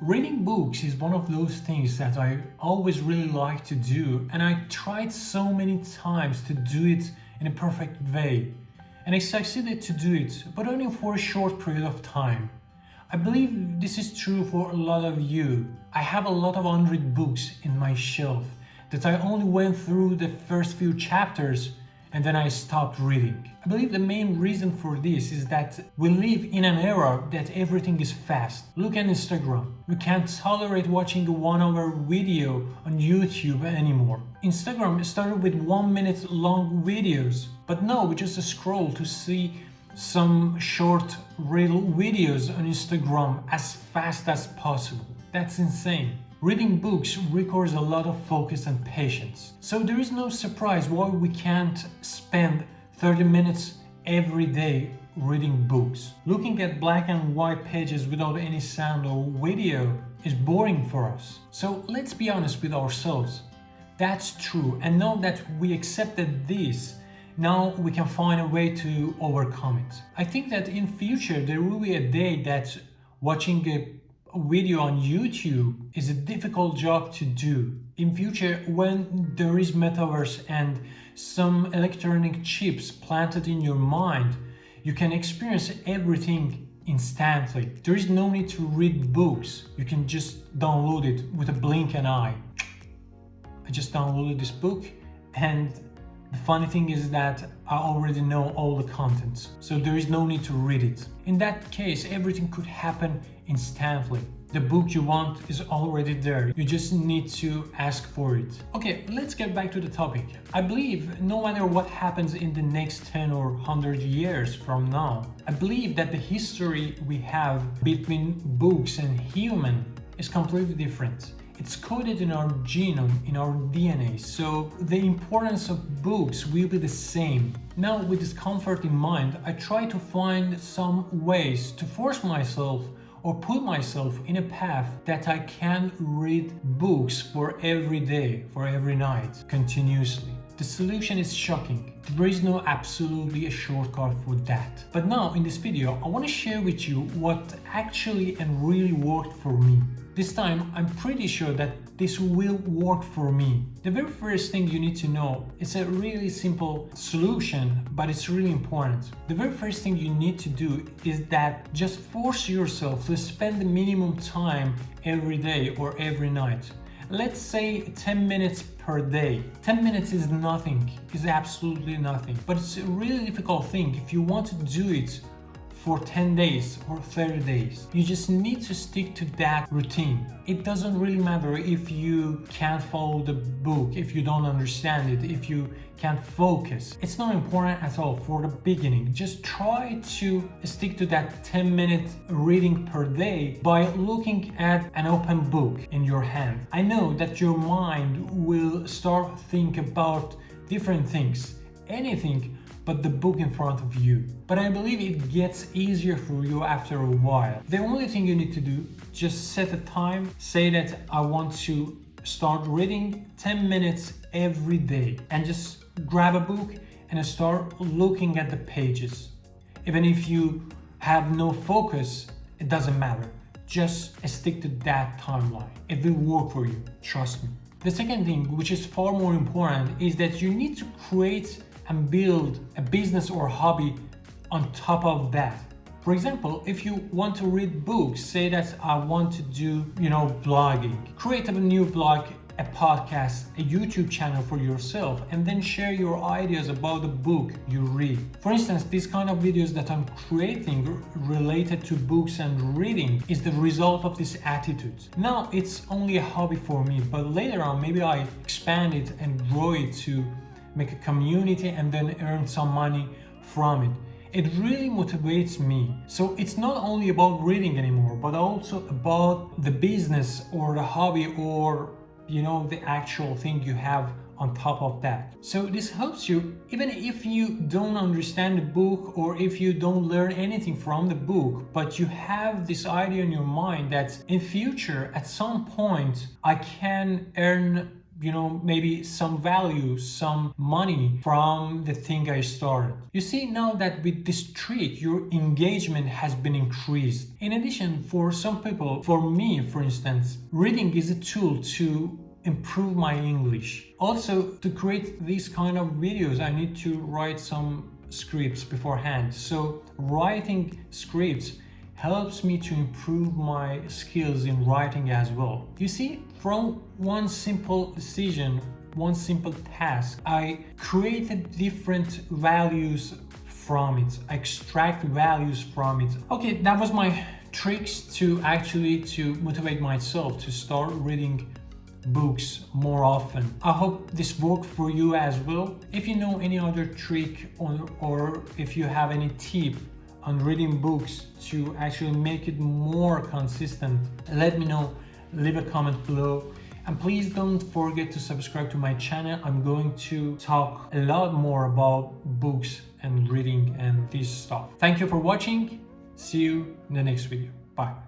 Reading books is one of those things that I always really like to do, and I tried so many times to do it in a perfect way. And I succeeded to do it, but only for a short period of time. I believe this is true for a lot of you. I have a lot of unread books in my shelf that I only went through the first few chapters and then I stopped reading. I believe the main reason for this is that we live in an era that everything is fast. Look at Instagram. We can't tolerate watching a 1 hour video on YouTube anymore. Instagram started with 1 minute long videos, but now we just scroll to see some short reel videos on Instagram as fast as possible. That's insane. Reading books requires a lot of focus and patience. So there is no surprise why we can't spend 30 minutes every day reading books. Looking at black and white pages without any sound or video is boring for us. So let's be honest with ourselves. That's true, and now that we accepted this, now we can find a way to overcome it. I think that in future there will be a day that watching a video on YouTube is a difficult job to do. In future, when there is metaverse and some electronic chips planted in your mind, you can experience everything instantly. There is no need to read books. You can just download it with a blink an eye. I just downloaded this book, and the funny thing is that I already know all the contents, so there is no need to read it. In that case, everything could happen instantly. The book you want is already there. You just need to ask for it. Okay, let's get back to the topic. I believe no matter what happens in the next 10 or 100 years from now, I believe that the history we have between books and human is completely different. It's coded in our genome, in our DNA, so the importance of books will be the same. Now, with this comfort in mind, I try to find some ways to force myself or put myself in a path that I can read books for every day, for every night, continuously. The solution is shocking. There is no absolutely a shortcut for that. But now in this video, I want to share with you what actually and really worked for me. This time, I'm pretty sure that this will work for me. The very first thing you need to know is a really simple solution, but it's really important. The very first thing you need to do is that just force yourself to spend the minimum time every day or every night. Let's say 10 minutes per day. 10 minutes is nothing, is absolutely nothing. But it's a really difficult thing if you want to do it for 10 days or 30 days. You just need to stick to that routine. It doesn't really matter if you can't follow the book, if you don't understand it, if you can't focus. It's not important at all for the beginning. Just try to stick to that 10-minute reading per day by looking at an open book in your hand. I know that your mind will start think about different things, anything but the book in front of you. But I believe it gets easier for you after a while. The only thing you need to do, just set a time, say that I want to start reading 10 minutes every day, and just grab a book and start looking at the pages. Even if you have no focus, it doesn't matter. Just stick to that timeline. It will work for you, trust me. The second thing, which is far more important, is that you need to create and build a business or hobby on top of that. For example, if you want to read books, say that I want to do, blogging. Create a new blog, a podcast, a YouTube channel for yourself, and then share your ideas about the book you read. For instance, these kind of videos that I'm creating related to books and reading is the result of this attitude. Now it's only a hobby for me, but later on maybe I expand it and grow it to make a community and then earn some money from it. It really motivates me. So it's not only about reading anymore, but also about the business or the hobby or the actual thing you have on top of that. So this helps you even if you don't understand the book or if you don't learn anything from the book, but you have this idea in your mind that in future at some point I can earn maybe some value, some money from the thing I started. You see now that with this trick, your engagement has been increased. In addition, for some people, for me, for instance, reading is a tool to improve my English. Also, to create these kind of videos, I need to write some scripts beforehand. So writing scripts helps me to improve my skills in writing as well. You see, from one simple decision, one simple task, I created different values from it. I extract values from it. Okay, that was my tricks to motivate myself to start reading books more often. I hope this worked for you as well. If you know any other trick or if you have any tip on reading books to actually make it more consistent, let me know. Leave a comment below, and please don't forget to subscribe to my channel. I'm going to talk a lot more about books and reading and this stuff. Thank you for watching. See you in the next video. Bye.